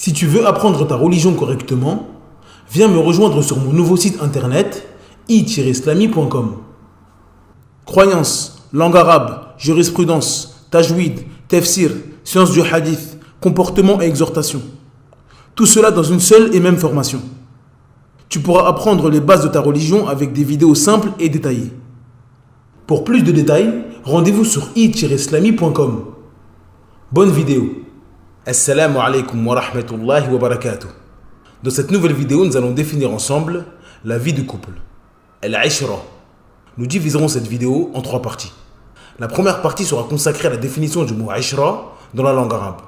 Si tu veux apprendre ta religion correctement, viens me rejoindre sur mon nouveau site internet i-islami.com. Croyances, langue arabe, jurisprudence, tajwid, tafsir, sciences du hadith, comportement et exhortation. Tout cela dans une seule et même formation. Tu pourras apprendre les bases de ta religion avec des vidéos simples et détaillées. Pour plus de détails, rendez-vous sur i-islami.com. Bonne vidéo. Assalamu alaikum wa rahmatullahi wa barakatuh. Dans cette nouvelle vidéo, nous allons définir ensemble la vie de couple. Al-Ishra. Nous diviserons cette vidéo en 3 parties. La première partie sera consacrée à la définition du mot Ishra dans la langue arabe.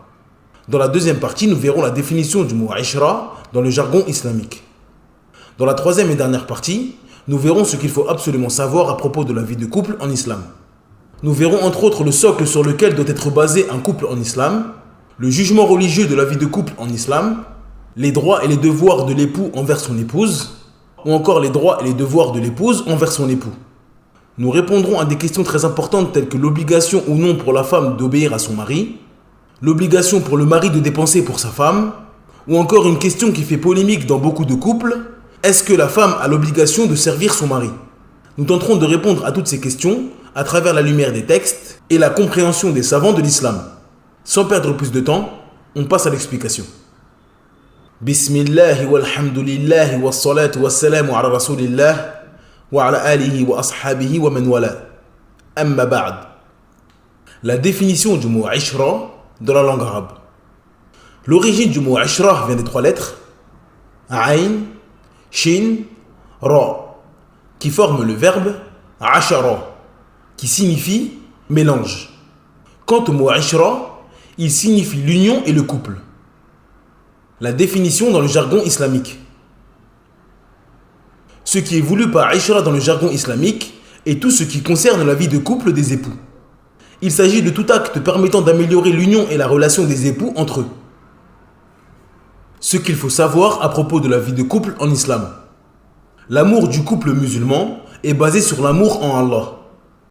Dans la deuxième partie, nous verrons la définition du mot Ishra dans le jargon islamique. Dans la troisième et dernière partie, nous verrons ce qu'il faut absolument savoir à propos de la vie de couple en islam. Nous verrons entre autres le socle sur lequel doit être basé un couple en islam, le jugement religieux de la vie de couple en islam, les droits et les devoirs de l'époux envers son épouse, ou encore les droits et les devoirs de l'épouse envers son époux. Nous répondrons à des questions très importantes telles que l'obligation ou non pour la femme d'obéir à son mari, l'obligation pour le mari de dépenser pour sa femme, ou encore une question qui fait polémique dans beaucoup de couples, est-ce que la femme a l'obligation de servir son mari? Nous tenterons de répondre à toutes ces questions à travers la lumière des textes et la compréhension des savants de l'islam. Sans perdre plus de temps, on passe à l'explication. Bismillah walhamdulillah wassalatu wassalamu ala rasulillah wa ala alihi wa ashabihi wa man wala. Amma ba'd. La définition du mot Ishra dans la langue arabe. L'origine du mot Ishra vient des 3 lettres Ayn, Shin, Ra, qui forment le verbe Ashara, qui signifie mélange. Quant au mot Ishra, il signifie l'union et le couple. La définition dans le jargon islamique. Ce qui est voulu par Ishra dans le jargon islamique est tout ce qui concerne la vie de couple des époux. Il s'agit de tout acte permettant d'améliorer l'union et la relation des époux entre eux. Ce qu'il faut savoir à propos de la vie de couple en islam. L'amour du couple musulman est basé sur l'amour en Allah.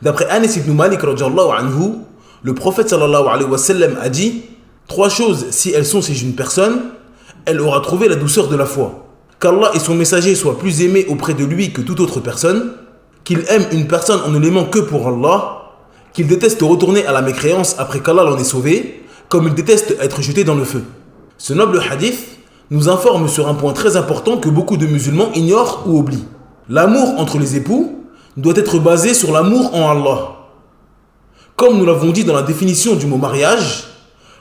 D'après Anas ibn Malik radhiyallahu anhu, le prophète sallallahu alayhi wa sallam a dit « 3 choses, si elles sont chez une personne, elle aura trouvé la douceur de la foi. Qu'Allah et son messager soient plus aimés auprès de lui que toute autre personne, qu'il aime une personne en ne l'aimant que pour Allah, qu'il déteste retourner à la mécréance après qu'Allah l'en ait sauvé, comme il déteste être jeté dans le feu. » Ce noble hadith nous informe sur un point très important que beaucoup de musulmans ignorent ou oublient. L'amour entre les époux doit être basé sur l'amour en Allah. Comme nous l'avons dit dans la définition du mot mariage,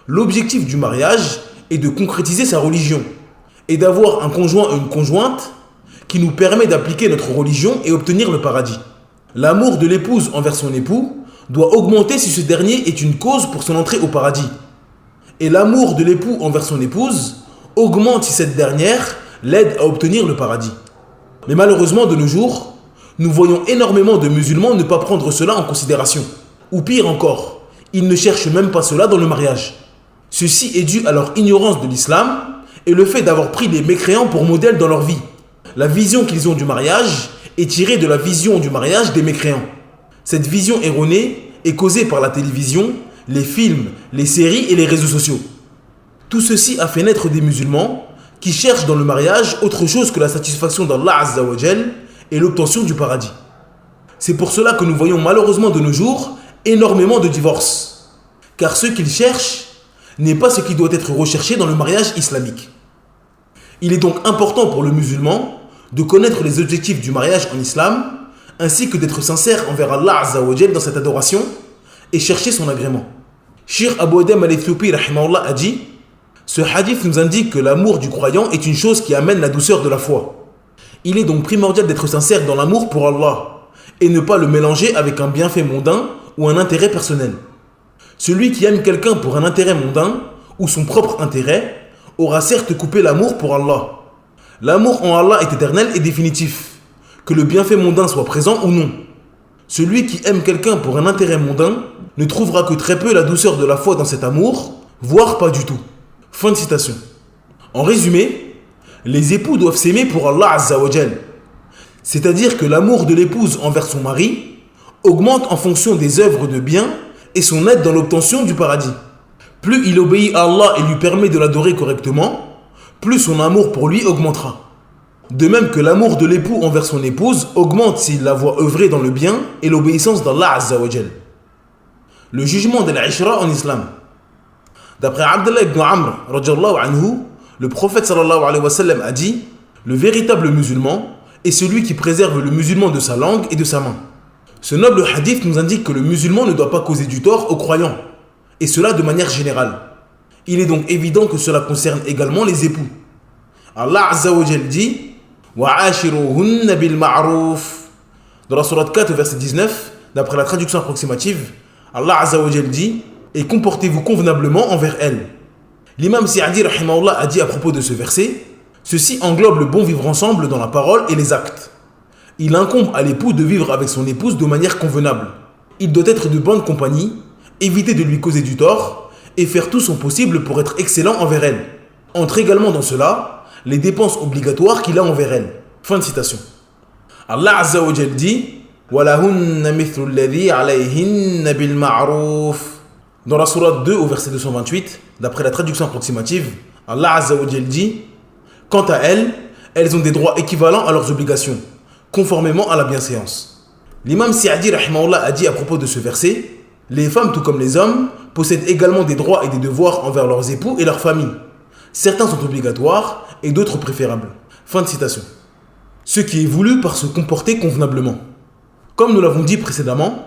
l'objectif du mariage est de concrétiser sa religion et d'avoir un conjoint ou une conjointe qui nous permet d'appliquer notre religion et obtenir le paradis. L'amour de l'épouse envers son époux doit augmenter si ce dernier est une cause pour son entrée au paradis. Et l'amour de l'époux envers son épouse augmente si cette dernière l'aide à obtenir le paradis. Mais malheureusement, de nos jours, nous voyons énormément de musulmans ne pas prendre cela en considération. Ou pire encore, ils ne cherchent même pas cela dans le mariage. Ceci est dû à leur ignorance de l'islam et le fait d'avoir pris les mécréants pour modèle dans leur vie. La vision qu'ils ont du mariage est tirée de la vision du mariage des mécréants. Cette vision erronée est causée par la télévision, les films, les séries et les réseaux sociaux. Tout ceci a fait naître des musulmans qui cherchent dans le mariage autre chose que la satisfaction d'Allah Azza wa Jal et l'obtention du paradis. C'est pour cela que nous voyons malheureusement de nos jours énormément de divorces. Car ce qu'ils cherchent n'est pas ce qui doit être recherché dans le mariage islamique. Il est donc important pour le musulman de connaître les objectifs du mariage en islam, ainsi que d'être sincère envers Allah Azza wa Jal dans cette adoration et chercher son agrément. Cheikh Abu Adam al-Ethiopi rahimahullah a dit: ce hadith nous indique que l'amour du croyant est une chose qui amène la douceur de la foi. Il est donc primordial d'être sincère dans l'amour pour Allah et ne pas le mélanger avec un bienfait mondain ou un intérêt personnel. Celui qui aime quelqu'un pour un intérêt mondain ou son propre intérêt aura certes coupé l'amour pour Allah. L'amour en Allah est éternel et définitif, que le bienfait mondain soit présent ou non. Celui qui aime quelqu'un pour un intérêt mondain ne trouvera que très peu la douceur de la foi dans cet amour, voire pas du tout. Fin de citation. En résumé, les époux doivent s'aimer pour Allah Azza wa Jal. C'est-à-dire que l'amour de l'épouse envers son mari augmente en fonction des œuvres de bien et son aide dans l'obtention du paradis. Plus il obéit à Allah et lui permet de l'adorer correctement, plus son amour pour lui augmentera. De même que l'amour de l'époux envers son épouse augmente s'il la voit œuvrer dans le bien et l'obéissance d'Allah Azza wa Jal. Le jugement de l'Ishra en islam. D'après Abdullah ibn Amr, anhu, le prophète sallallahu alayhi wa sallam a dit: le véritable musulman est celui qui préserve le musulman de sa langue et de sa main. Ce noble hadith nous indique que le musulman ne doit pas causer du tort aux croyants, et cela de manière générale. Il est donc évident que cela concerne également les époux. Allah Azza wa Jal dit: وَعَاشِرُوهُنَّ بِالْمَعْرُوفِ. Dans la sourate 4, verset 19, d'après la traduction approximative, Allah Azza wa Jal dit: et comportez-vous convenablement envers elles. L'imam Sa'di rahimahullah a dit à propos de ce verset: ceci englobe le bon vivre ensemble dans la parole et les actes. Il incombe à l'époux de vivre avec son épouse de manière convenable. Il doit être de bonne compagnie, éviter de lui causer du tort et faire tout son possible pour être excellent envers elle. Entre également dans cela les dépenses obligatoires qu'il a envers elle. Fin de citation. Allah Azza wa Jal dit: وَلَهُنَّ مِثْلُ الَّذِي عَلَيْهِنَّ بِالْمَعْرُوفِ. Dans la sourate 2 au verset 228, d'après la traduction approximative, Allah Azza wa Jal dit: quant à elles, elles ont des droits équivalents à leurs obligations, conformément à la bienséance. L'imam Sa'di rahimahullah a dit à propos de ce verset: les femmes, tout comme les hommes, possèdent également des droits et des devoirs envers leurs époux et leurs familles. Certains sont obligatoires et d'autres préférables. Fin de citation. Ce qui est voulu par se comporter convenablement. Comme nous l'avons dit précédemment,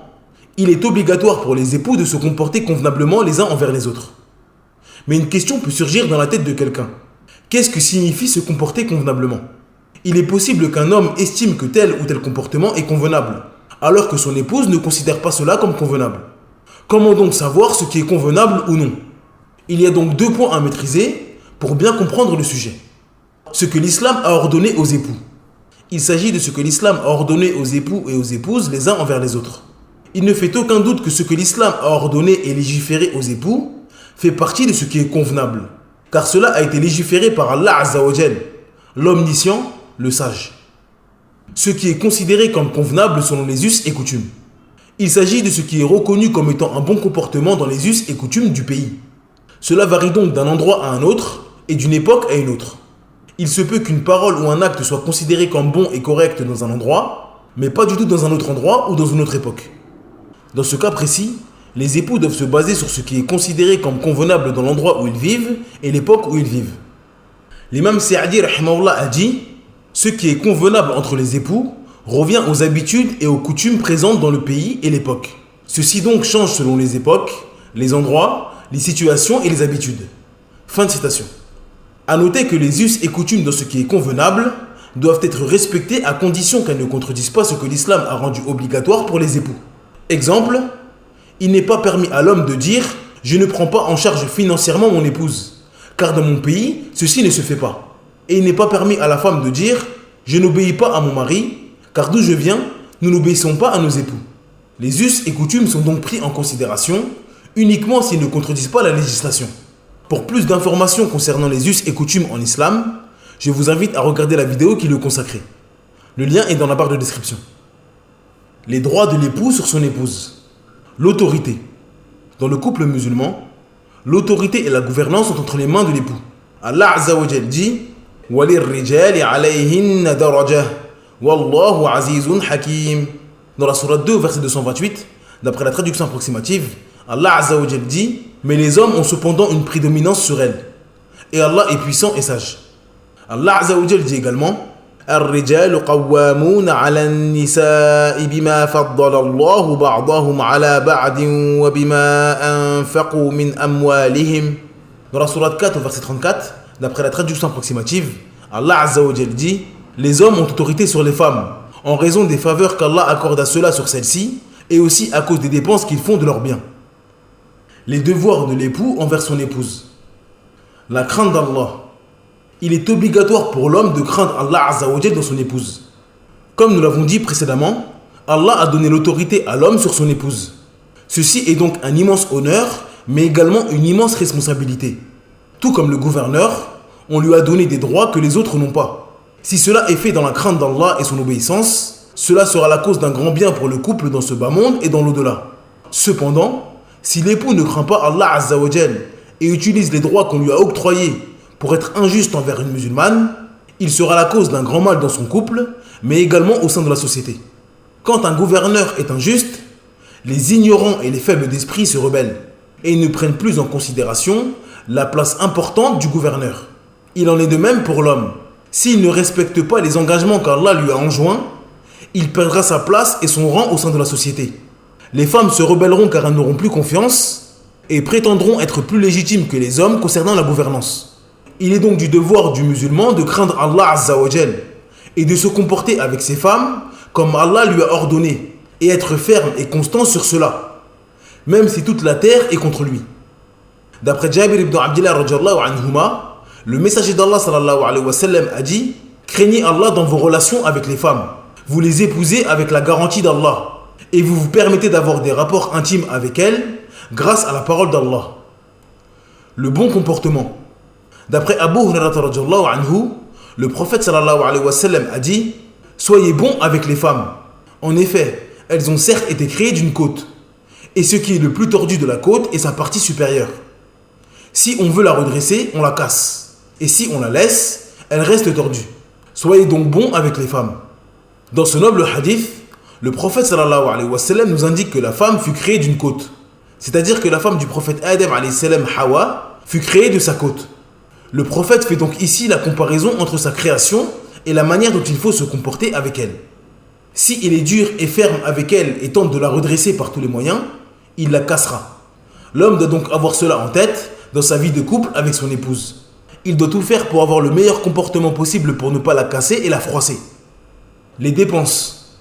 il est obligatoire pour les époux de se comporter convenablement les uns envers les autres. Mais une question peut surgir dans la tête de quelqu'un. Qu'est-ce que signifie se comporter convenablement? Il est possible qu'un homme estime que tel ou tel comportement est convenable, alors que son épouse ne considère pas cela comme convenable. Comment donc savoir ce qui est convenable ou non? Il y a donc deux points à maîtriser pour bien comprendre le sujet. Ce que l'islam a ordonné aux époux. Il s'agit de ce que l'islam a ordonné aux époux et aux épouses les uns envers les autres. Il ne fait aucun doute que ce que l'islam a ordonné et légiféré aux époux fait partie de ce qui est convenable, car cela a été légiféré par Allah Azza wa Jal, l'omniscient, le sage. Ce qui est considéré comme convenable selon les us et coutumes. Il s'agit de ce qui est reconnu comme étant un bon comportement dans les us et coutumes du pays. Cela varie donc d'un endroit à un autre et d'une époque à une autre. Il se peut qu'une parole ou un acte soit considéré comme bon et correct dans un endroit, mais pas du tout dans un autre endroit ou dans une autre époque. Dans ce cas précis, les époux doivent se baser sur ce qui est considéré comme convenable dans l'endroit où ils vivent et l'époque où ils vivent. L'imam Sa'di rahimahullah a dit: ce qui est convenable entre les époux revient aux habitudes et aux coutumes présentes dans le pays et l'époque. Ceci donc change selon les époques, les endroits, les situations et les habitudes. Fin de citation. A noter que les us et coutumes dans ce qui est convenable doivent être respectées à condition qu'elles ne contredisent pas ce que l'islam a rendu obligatoire pour les époux. Exemple, il n'est pas permis à l'homme de dire: je ne prends pas en charge financièrement mon épouse, car dans mon pays, ceci ne se fait pas. Et il n'est pas permis à la femme de dire: je n'obéis pas à mon mari, car d'où je viens, nous n'obéissons pas à nos époux. Les us et coutumes sont donc pris en considération uniquement s'ils ne contredisent pas la législation. Pour plus d'informations concernant les us et coutumes en islam, je vous invite à regarder la vidéo qui le consacrait. Le lien est dans la barre de description. Les droits de l'époux sur son épouse. L'autorité. Dans le couple musulman, l'autorité et la gouvernance sont entre les mains de l'époux. Allah Azza wa Jal dit: وَلِلرِّجَالِ عَلَيْهِنَّ دَرَجَةٌ وَاللَّهُ عَزِيزٌ حَكِيمٌ. Dans la sourate 2, verset 228, d'après la traduction approximative, Allah Azza wa Jal dit: mais les hommes ont cependant une prédominance sur elles. Et Allah est puissant et sage. Allah Azza wa Jal dit également: الرجال قوامون على النساء بما فضل الله بعضهم على بعض وبما أنفقوا من أموالهم. Dans la sourate 4, verset 34, d'après la traduction approximative, Allah Azza wa Jal dit: les hommes ont autorité sur les femmes en raison des faveurs qu'Allah accorde à ceux-là sur celles-ci et aussi à cause des dépenses qu'ils font de leurs biens. Les devoirs de l'époux envers son épouse. La crainte d'Allah. Il est obligatoire pour l'homme de craindre Allah Azza wa Jal dans son épouse. Comme nous l'avons dit précédemment, Allah a donné l'autorité à l'homme sur son épouse. Ceci est donc un immense honneur, mais également une immense responsabilité. Tout comme le gouverneur, on lui a donné des droits que les autres n'ont pas. Si cela est fait dans la crainte d'Allah et son obéissance, cela sera la cause d'un grand bien pour le couple dans ce bas monde et dans l'au-delà. Cependant, si l'époux ne craint pas Allah Azza wa Jal et utilise les droits qu'on lui a octroyés pour être injuste envers une musulmane, il sera la cause d'un grand mal dans son couple, mais également au sein de la société. Quand un gouverneur est injuste, les ignorants et les faibles d'esprit se rebellent et ne prennent plus en considération la place importante du gouverneur. Il en est de même pour l'homme. S'il ne respecte pas les engagements qu'Allah lui a enjoints, il perdra sa place et son rang au sein de la société. Les femmes se rebelleront car elles n'auront plus confiance et prétendront être plus légitimes que les hommes concernant la gouvernance. Il est donc du devoir du musulman de craindre Allah Azza wa Jal et de se comporter avec ses femmes comme Allah lui a ordonné et être ferme et constant sur cela, même si toute la terre est contre lui. D'après Jabir ibn Abdillah radhiyallahu anhuma, le messager d'Allah sallallahu alayhi wa sallam a dit: craignez Allah dans vos relations avec les femmes. Vous les épousez avec la garantie d'Allah et vous vous permettez d'avoir des rapports intimes avec elles grâce à la parole d'Allah. Le bon comportement. D'après Abu Hurairah radhiyallahu anhu, le prophète sallallahu alayhi wa sallam a dit: soyez bons avec les femmes. En effet, elles ont certes été créées d'une côte, et ce qui est le plus tordu de la côte est sa partie supérieure. Si on veut la redresser, on la casse, et si on la laisse, elle reste tordue. Soyez donc bons avec les femmes. Dans ce noble hadith, le prophète sallallahu alayhi wa sallam nous indique que la femme fut créée d'une côte, c'est-à-dire que la femme du prophète Adam alayhi salam, Hawa, fut créée de sa côte. Le prophète fait donc ici la comparaison entre sa création et la manière dont il faut se comporter avec elle. Si il est dur et ferme avec elle et tente de la redresser par tous les moyens, il la cassera. L'homme doit donc avoir cela en tête dans sa vie de couple avec son épouse. Il doit tout faire pour avoir le meilleur comportement possible pour ne pas la casser et la froisser. Les dépenses.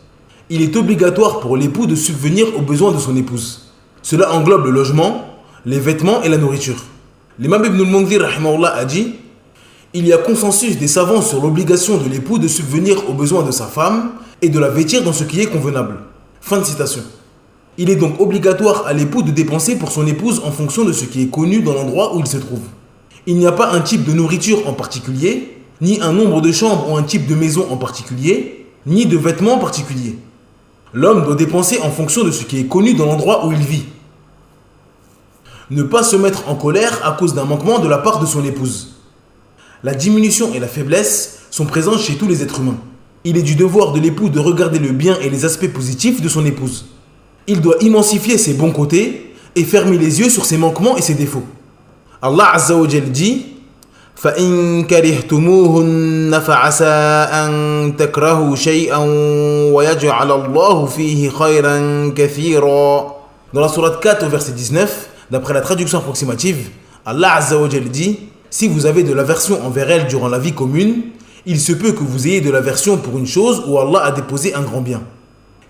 Il est obligatoire pour l'époux de subvenir aux besoins de son épouse. Cela englobe le logement, les vêtements et la nourriture. L'imam Ibn al-Mundhir rahimahullah a dit: il y a consensus des savants sur l'obligation de l'époux de subvenir aux besoins de sa femme et de la vêtir dans ce qui est convenable. Fin de citation. Il est donc obligatoire à l'époux de dépenser pour son épouse en fonction de ce qui est connu dans l'endroit où il se trouve. Il n'y a pas un type de nourriture en particulier, ni un nombre de chambres ou un type de maison en particulier, ni de vêtements en particulier. L'homme doit dépenser en fonction de ce qui est connu dans l'endroit où il vit. Ne pas se mettre en colère à cause d'un manquement de la part de son épouse. La diminution et la faiblesse sont présentes chez tous les êtres humains. Il est du devoir de l'époux de regarder le bien et les aspects positifs de son épouse. Il doit immensifier ses bons côtés et fermer les yeux sur ses manquements et ses défauts. Allah Azza wa Jal dit: فَإِن كَرِهْتُمُوهُنَّ فَعَسَىٰ أَن تَكْرَهُوا شَيْئًا وَيَجْعَلَ اللَّهُ فِيهِ خَيْرًا كَثِيرًا. Dans la sourate 4 au verset 19, d'après la traduction approximative, Allah Azza wa Jal dit: si vous avez de l'aversion envers elle durant la vie commune, il se peut que vous ayez de l'aversion pour une chose où Allah a déposé un grand bien.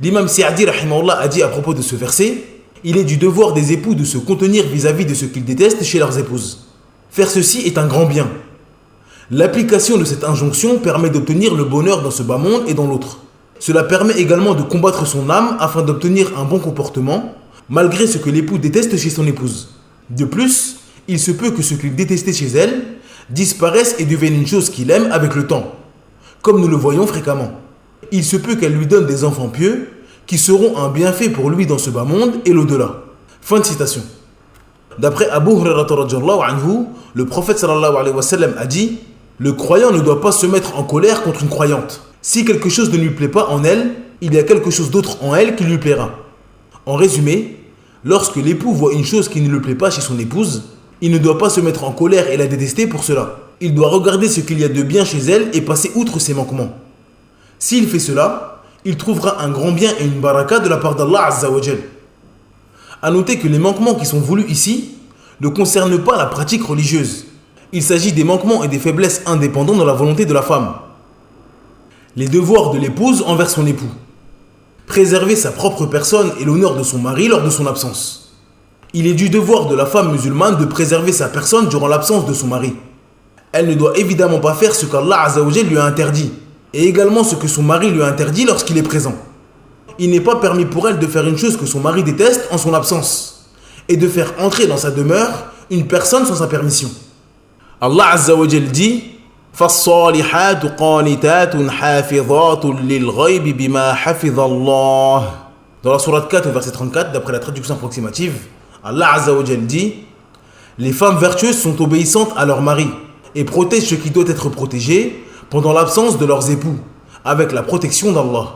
L'imam Sa'di rahimahullah a dit à propos de ce verset: il est du devoir des époux de se contenir vis-à-vis de ce qu'ils détestent chez leurs épouses. Faire ceci est un grand bien. L'application de cette injonction permet d'obtenir le bonheur dans ce bas monde et dans l'autre. Cela permet également de combattre son âme afin d'obtenir un bon comportement, malgré ce que l'époux déteste chez son épouse. De plus, il se peut que ce qu'il détestait chez elle disparaisse et devienne une chose qu'il aime avec le temps, comme nous le voyons fréquemment. Il se peut qu'elle lui donne des enfants pieux qui seront un bienfait pour lui dans ce bas monde et l'au-delà. Fin de citation. D'après Abu Hurairah radhiyallahu anhu, le prophète sallallahu alayhi wa sallam a dit: le croyant ne doit pas se mettre en colère contre une croyante. Si quelque chose ne lui plaît pas en elle, il y a quelque chose d'autre en elle qui lui plaira. En résumé, lorsque l'époux voit une chose qui ne lui plaît pas chez son épouse, il ne doit pas se mettre en colère et la détester pour cela. Il doit regarder ce qu'il y a de bien chez elle et passer outre ses manquements. S'il fait cela, il trouvera un grand bien et une baraka de la part d'Allah Azza wa Jal. A noter que les manquements qui sont voulus ici ne concernent pas la pratique religieuse. Il s'agit des manquements et des faiblesses indépendants de la volonté de la femme. Les devoirs de l'épouse envers son époux. Préserver sa propre personne et l'honneur de son mari lors de son absence. Il est du devoir de la femme musulmane de préserver sa personne durant l'absence de son mari. Elle ne doit évidemment pas faire ce qu'Allah Azza wa Jal lui a interdit, et également ce que son mari lui a interdit lorsqu'il est présent. Il n'est pas permis pour elle de faire une chose que son mari déteste en son absence, et de faire entrer dans sa demeure une personne sans sa permission. Allah Azza wa Jal dit: فَالصَّالِحَاتُ قَانِتَاتٌ حَافِظَاتٌ لِلْغَيْبِ بِمَا حَفِظَ اللَّهُ. Dans la sourate 4 verset 34, d'après la traduction approximative, Allah Azza wa Jal dit: Les femmes vertueuses sont obéissantes à leur mari et protègent ce qui doit être protégé pendant l'absence de leurs époux, avec la protection d'Allah.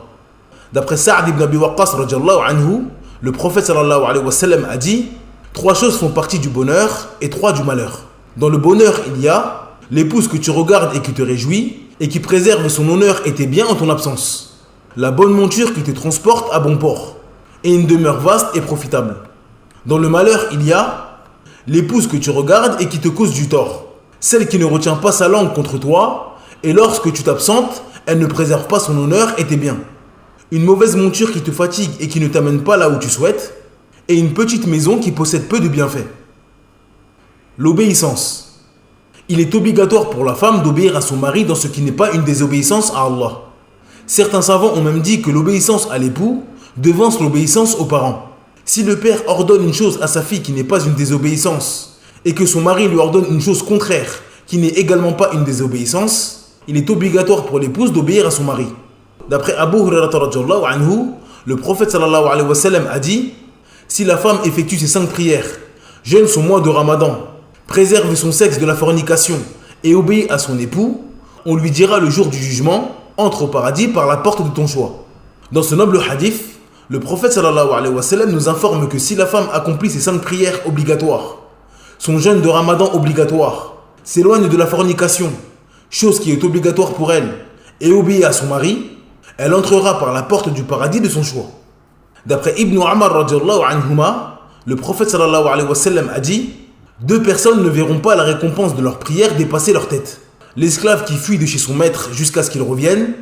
D'après Sa'd ibn Abi Waqqas radiyallahu anhu, le prophète sallallahu alayhi wa sallam a dit: 3 choses font partie du bonheur et 3 du malheur. Dans le bonheur, il y a l'épouse que tu regardes et qui te réjouit et qui préserve son honneur et tes biens en ton absence, la bonne monture qui te transporte à bon port et une demeure vaste et profitable. Dans le malheur, il y a l'épouse que tu regardes et qui te cause du tort, celle qui ne retient pas sa langue contre toi et lorsque tu t'absentes, elle ne préserve pas son honneur et tes biens. Une mauvaise monture qui te fatigue et qui ne t'amène pas là où tu souhaites, et une petite maison qui possède peu de bienfaits. L'obéissance. Il est obligatoire pour la femme d'obéir à son mari dans ce qui n'est pas une désobéissance à Allah. Certains savants ont même dit que l'obéissance à l'époux devance l'obéissance aux parents. Si le père ordonne une chose à sa fille qui n'est pas une désobéissance, et que son mari lui ordonne une chose contraire qui n'est également pas une désobéissance, il est obligatoire pour l'épouse d'obéir à son mari. D'après Abu Hurairah radhiyallahu anhu, le prophète sallallahu alayhi wa sallam a dit: si la femme effectue ses 5 prières, jeûne son mois de Ramadan, préserve son sexe de la fornication et obéit à son époux, on lui dira le jour du jugement: entre au paradis par la porte de ton choix. Dans ce noble hadith, le prophète sallallahu alayhi wa sallam nous informe que si la femme accomplit ses 5 prières obligatoires, son jeûne de Ramadan obligatoire, s'éloigne de la fornication, chose qui est obligatoire pour elle, et obéit à son mari, elle entrera par la porte du paradis de son choix. D'après Ibn Umar radhiyallahu anhuma, le prophète sallallahu alayhi wa sallam a dit: 2 personnes ne verront pas la récompense de leur prière dépasser leur tête. L'esclave qui fuit de chez son maître jusqu'à ce qu'il revienne,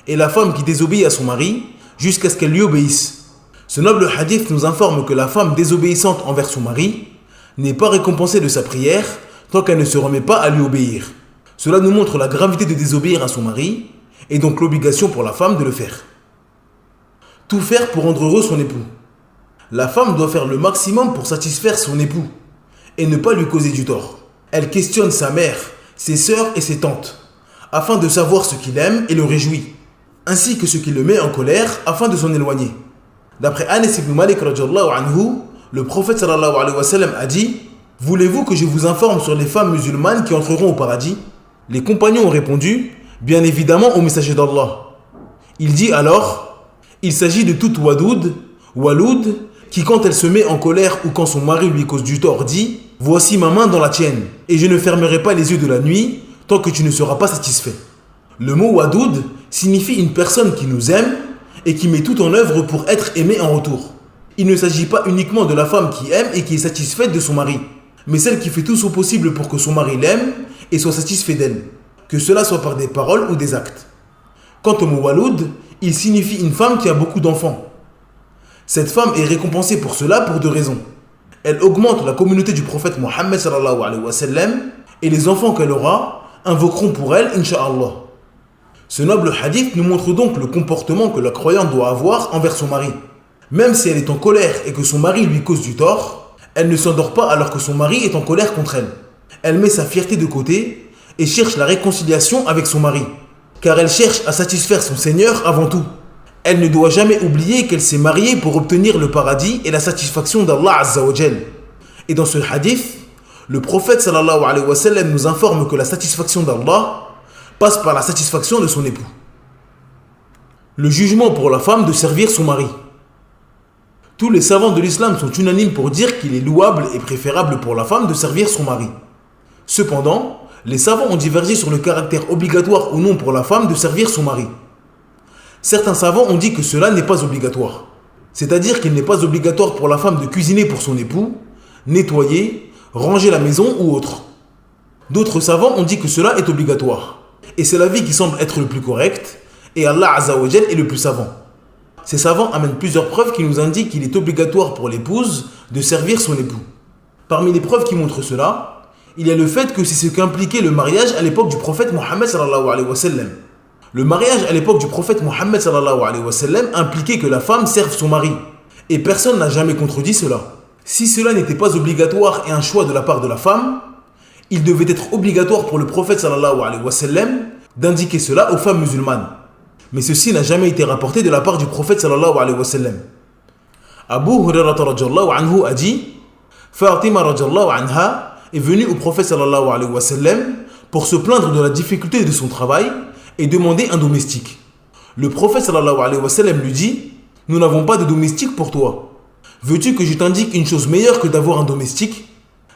et la femme qui désobéit à son mari jusqu'à ce qu'elle lui obéisse. Ce noble hadith nous informe que la femme désobéissante envers son mari n'est pas récompensée de sa prière tant qu'elle ne se remet pas à lui obéir. Cela nous montre la gravité de désobéir à son mari et donc l'obligation pour la femme de le faire. Tout faire pour rendre heureux son époux. La femme doit faire le maximum pour satisfaire son époux et ne pas lui causer du tort. Elle questionne sa mère, ses sœurs et ses tantes afin de savoir ce qu'il aime et le réjouit, ainsi que ce qui le met en colère afin de s'en éloigner. D'après Anas ibn Malik radhiyallahu anhu, le prophète sallallahu alayhi wa sallam a dit: voulez-vous que je vous informe sur les femmes musulmanes qui entreront au paradis? Les compagnons ont répondu: bien évidemment au messager d'Allah. Il dit alors: il s'agit de toute waloud, qui quand elle se met en colère ou quand son mari lui cause du tort dit: voici ma main dans la tienne, et je ne fermerai pas les yeux de la nuit tant que tu ne seras pas satisfait. Le mot wadoud signifie une personne qui nous aime et qui met tout en œuvre pour être aimée en retour. Il ne s'agit pas uniquement de la femme qui aime et qui est satisfaite de son mari, mais celle qui fait tout son possible pour que son mari l'aime et soit satisfait d'elle, que cela soit par des paroles ou des actes. Quant au mot waloud, il signifie une femme qui a beaucoup d'enfants. Cette femme est récompensée pour cela pour 2 raisons. Elle augmente la communauté du prophète Mohammed sallallahu alayhi wa sallam et les enfants qu'elle aura invoqueront pour elle, Inch'Allah. Ce noble hadith nous montre donc le comportement que la croyante doit avoir envers son mari. Même si elle est en colère et que son mari lui cause du tort, elle ne s'endort pas alors que son mari est en colère contre elle. Elle met sa fierté de côté et cherche la réconciliation avec son mari, car elle cherche à satisfaire son Seigneur avant tout. Elle ne doit jamais oublier qu'elle s'est mariée pour obtenir le paradis et la satisfaction d'Allah Azza wa Jal. Et dans ce hadith, le prophète sallallahu alayhi wa sallam nous informe que la satisfaction d'Allah passe par la satisfaction de son époux. Le jugement pour la femme de servir son mari. Tous les savants de l'islam sont unanimes pour dire qu'il est louable et préférable pour la femme de servir son mari. Cependant, les savants ont divergé sur le caractère obligatoire ou non pour la femme de servir son mari. Certains savants ont dit que cela n'est pas obligatoire. C'est-à-dire qu'il n'est pas obligatoire pour la femme de cuisiner pour son époux, nettoyer, ranger la maison ou autre. D'autres savants ont dit que cela est obligatoire. Et c'est l'avis qui semble être le plus correct, et Allah Azza wa Jal est le plus savant. Ces savants amènent plusieurs preuves qui nous indiquent qu'il est obligatoire pour l'épouse de servir son époux. Parmi les preuves qui montrent cela, il y a le fait que c'est ce qu'impliquait le mariage à l'époque du prophète Mohammed sallallahu alayhi wa sallam. Le mariage à l'époque du prophète Mohammed sallallahu alayhi wa sallam impliquait que la femme serve son mari. Et personne n'a jamais contredit cela. Si cela n'était pas obligatoire et un choix de la part de la femme, il devait être obligatoire pour le prophète sallallahu alayhi wa sallam d'indiquer cela aux femmes musulmanes. Mais ceci n'a jamais été rapporté de la part du prophète sallallahu alayhi wa sallam. Abu Hurairah radhiyallahu anhu a dit: Fatima radhiyallahu anha est venu au prophète sallallahu alayhi wa sallam pour se plaindre de la difficulté de son travail et demander un domestique. Le prophète sallallahu alayhi wa sallam lui dit: nous n'avons pas de domestique pour toi. Veux-tu que je t'indique une chose meilleure que d'avoir un domestique?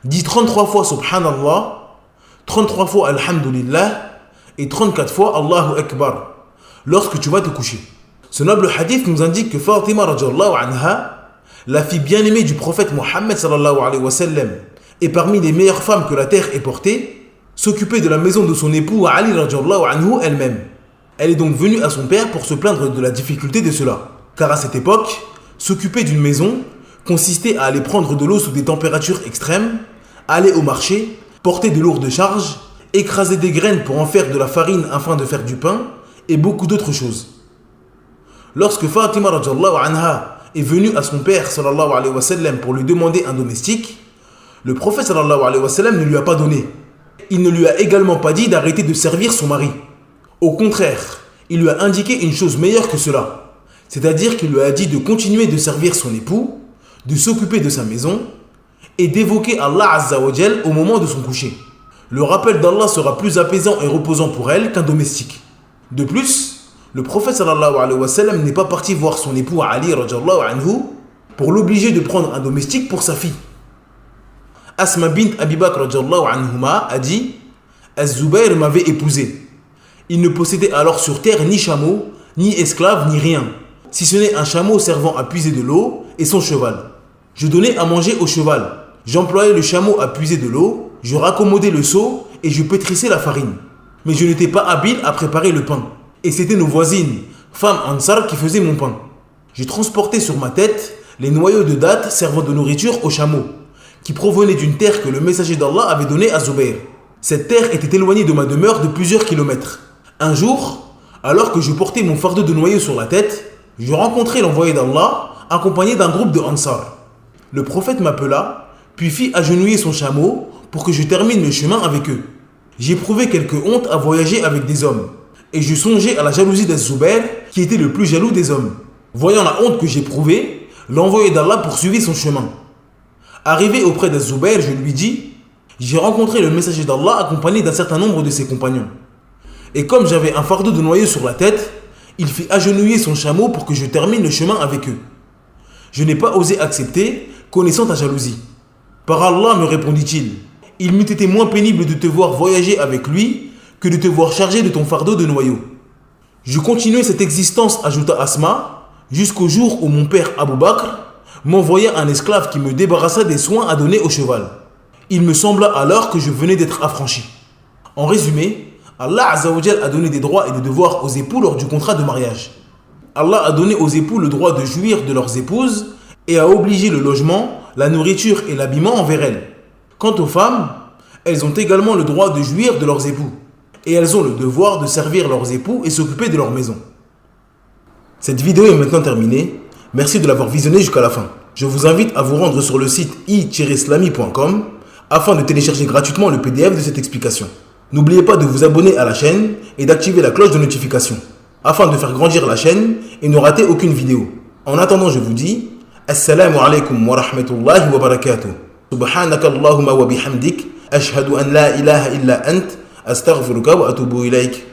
Dis 33 fois Subhanallah, 33 fois Alhamdulillah et 34 fois Allahu Akbar lorsque tu vas te coucher. Ce noble hadith nous indique que Fatima radhiyallahu anha, la fille bien-aimée du prophète Mohammed sallallahu alayhi wa sallam, et parmi les meilleures femmes que la terre ait portées, s'occupait de la maison de son époux Ali radhiyallahu anhu elle-même. Elle est donc venue à son père pour se plaindre de la difficulté de cela. Car à cette époque, s'occuper d'une maison consistait à aller prendre de l'eau sous des températures extrêmes, aller au marché, porter de lourdes charges, écraser des graines pour en faire de la farine afin de faire du pain, et beaucoup d'autres choses. Lorsque Fatima radhiyallahu anha est venue à son père sallallahu alayhi wa sallam pour lui demander un domestique, le prophète sallallahu alayhi wa sallam ne lui a pas donné. Il ne lui a également pas dit d'arrêter de servir son mari. Au contraire, il lui a indiqué une chose meilleure que cela. C'est-à-dire qu'il lui a dit de continuer de servir son époux, de s'occuper de sa maison et d'évoquer Allah Azza wa Jal au moment de son coucher. Le rappel d'Allah sera plus apaisant et reposant pour elle qu'un domestique. De plus, le prophète sallallahu alayhi wa sallam n'est pas parti voir son époux Ali radhiyallahu anhu pour l'obliger de prendre un domestique pour sa fille. Asma bint Abi Bakr radhiyallahu anhuma a dit: Az-Zubayr m'avait épousé. Il ne possédait alors sur terre ni chameau, ni esclave, ni rien, si ce n'est un chameau servant à puiser de l'eau et son cheval. Je donnais à manger au cheval, j'employais le chameau à puiser de l'eau, je raccommodais le seau et je pétrissais la farine. Mais je n'étais pas habile à préparer le pain. Et c'était nos voisines, femmes Ansar, qui faisaient mon pain. Je transportais sur ma tête les noyaux de dattes servant de nourriture aux chameaux, qui provenaient d'une terre que le messager d'Allah avait donnée à Zubayr. Cette terre était éloignée de ma demeure de plusieurs kilomètres. Un jour, alors que je portais mon fardeau de noyaux sur la tête, je rencontrai l'envoyé d'Allah accompagné d'un groupe de Ansar. Le prophète m'appela, puis fit agenouiller son chameau pour que je termine le chemin avec eux. J'éprouvais quelque honte à voyager avec des hommes, et je songeais à la jalousie d'Az-Zubayr qui était le plus jaloux des hommes. Voyant la honte que j'éprouvais, l'envoyé d'Allah poursuivit son chemin. Arrivé auprès d'Az-Zubayr, je lui dis: j'ai rencontré le messager d'Allah accompagné d'un certain nombre de ses compagnons. Et comme j'avais un fardeau de noyaux sur la tête, il fit agenouiller son chameau pour que je termine le chemin avec eux. Je n'ai pas osé accepter, connaissant ta jalousie. Par Allah, me répondit-il, il m'eût été moins pénible de te voir voyager avec lui que de te voir chargé de ton fardeau de noyaux. Je continuai cette existence, ajouta Asma, jusqu'au jour où mon père Abu Bakr m'envoya un esclave qui me débarrassa des soins à donner au cheval. Il me sembla alors que je venais d'être affranchi. En résumé, Allah Azza wa Jal a donné des droits et des devoirs aux époux lors du contrat de mariage. Allah a donné aux époux le droit de jouir de leurs épouses et a obligé le logement, la nourriture et l'habillement envers elles. Quant aux femmes, elles ont également le droit de jouir de leurs époux. Et elles ont le devoir de servir leurs époux et s'occuper de leur maison. Cette vidéo est maintenant terminée. Merci de l'avoir visionnée jusqu'à la fin. Je vous invite à vous rendre sur le site i-islami.com afin de télécharger gratuitement le PDF de cette explication. N'oubliez pas de vous abonner à la chaîne et d'activer la cloche de notification afin de faire grandir la chaîne et ne rater aucune vidéo. En attendant, je vous dis Assalamu alaikum wa rahmatullahi wa barakatuh. Subhanaka Allahumma wa bihamdik. Ashhadu an la ilaha illa ant. Astaghfiruka wa atubu ilayk.